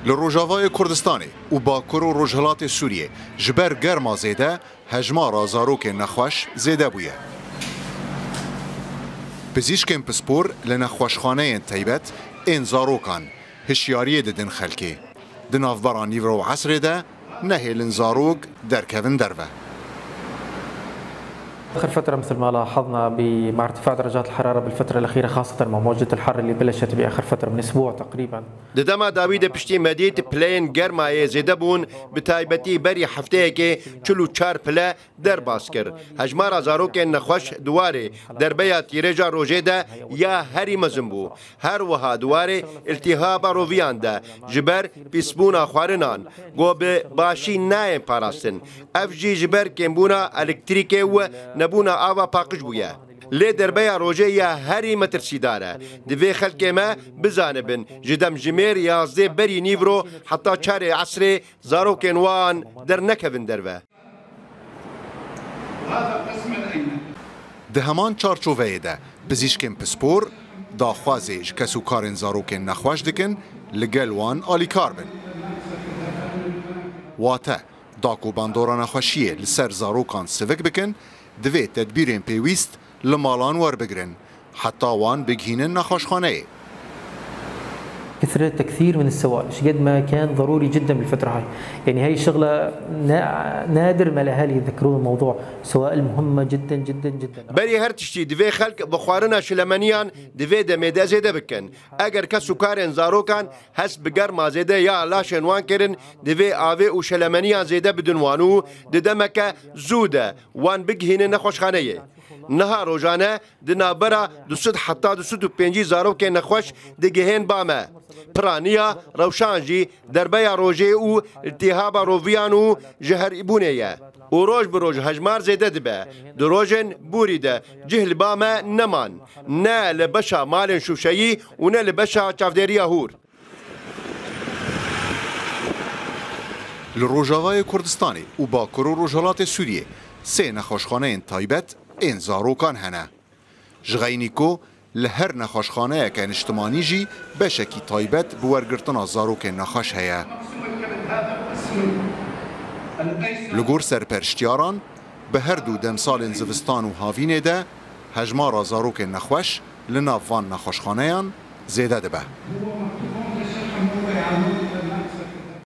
لروجاوای کردستانی و باکور و روجهلات سوریه جبر گرما زیده هجمارا زاروک نخوش زیده بویه. پزیشکن پسپور لنخوشخانه تایبت این زاروکان هشیاری ددن خلکی. دنافبران نیورو عصر ده نهیلن زاروک در کون دروه. آخر فترة مثل ما لاحظنا مع ارتفاع درجات الحرارة بالفترة الأخيرة خاصة مع موجة الحر اللي بلشت بآخر فترة من أسبوع تقريبا. دما داوود پشتی مدید پلین گرمای زیده بون بتایبتی بری هفته که چلو چار پله در باز کرد. هجمار زاروک نخوش دواره در بیا تیرجا روزه ده یا هری مزنبو. هر وها دواره التهاب رویان ده جبر پیسبونا خوارنان گوب باشی نایم پاراستن. افجی جبر کمبونا الکتریکه و نبونا آوا پاکش بویا. لی دربیا روزه یا هری مترسیداره. دوی خلک ما بزانبن جدم جمیر یازده بری نیورو حتی چهار عصر زاروکن وان در نکوین دروه. ده همان چارچوبه ده پزیشکن پسپور داخوازی کسو کارن زاروکن نخوش دکن لگل وان آلی کار بن. واته داکو باندورا نخوشیه لسر زاروکان سوک بکن دوی تدبیرین پیویست لمالان ور بگرن حتی وان بگهینن نخوشخانه. كثرة كثير من السوائل قد ما كان ضروري جدا بالفترة هاي. يعني هاي شغلة نادر ما الأهالي يذكرون الموضوع. سوائل مهمة جدا جدا جدا. بري هر تشتي دفي خلق بخوارنا شلمانيان دفي دميدا زيدا بكن. اگر كسو كارن زاروكان هس بگر ما زيدا يا لاشن وان كرن دفي آوي و شلمانيان زيدا بدون وانو ددمك زودة وان بگهين نخوش خانيه. نها روزانه دنابرا دوست حتی 205 زاروک نخوش دگهین بامه. پرانیا روشانجی دربیا روزه او التهاب رویانو جهر ایبونیه. و روز بروز هجمار زیده دبه. دروژن بوریده جهل بامه نمان. نه لبشا مال شوشایی و نه لبشا چافدری هور. لروجاوای کردستانی و باکور و روجهلات سوریه سه نخوشخانه تایبت این زاروکان هنه. جغینیکو لهر نخوشخانه که اجتماعی جی بشکی تایبت بورگرتنا زاروک نخوش هیا. لگور سرپرشتیاران به هر دو دمسال زوستان و هاوینه ده هجمار زاروک نخوش لنافوان نخوشخانه زیده ده به.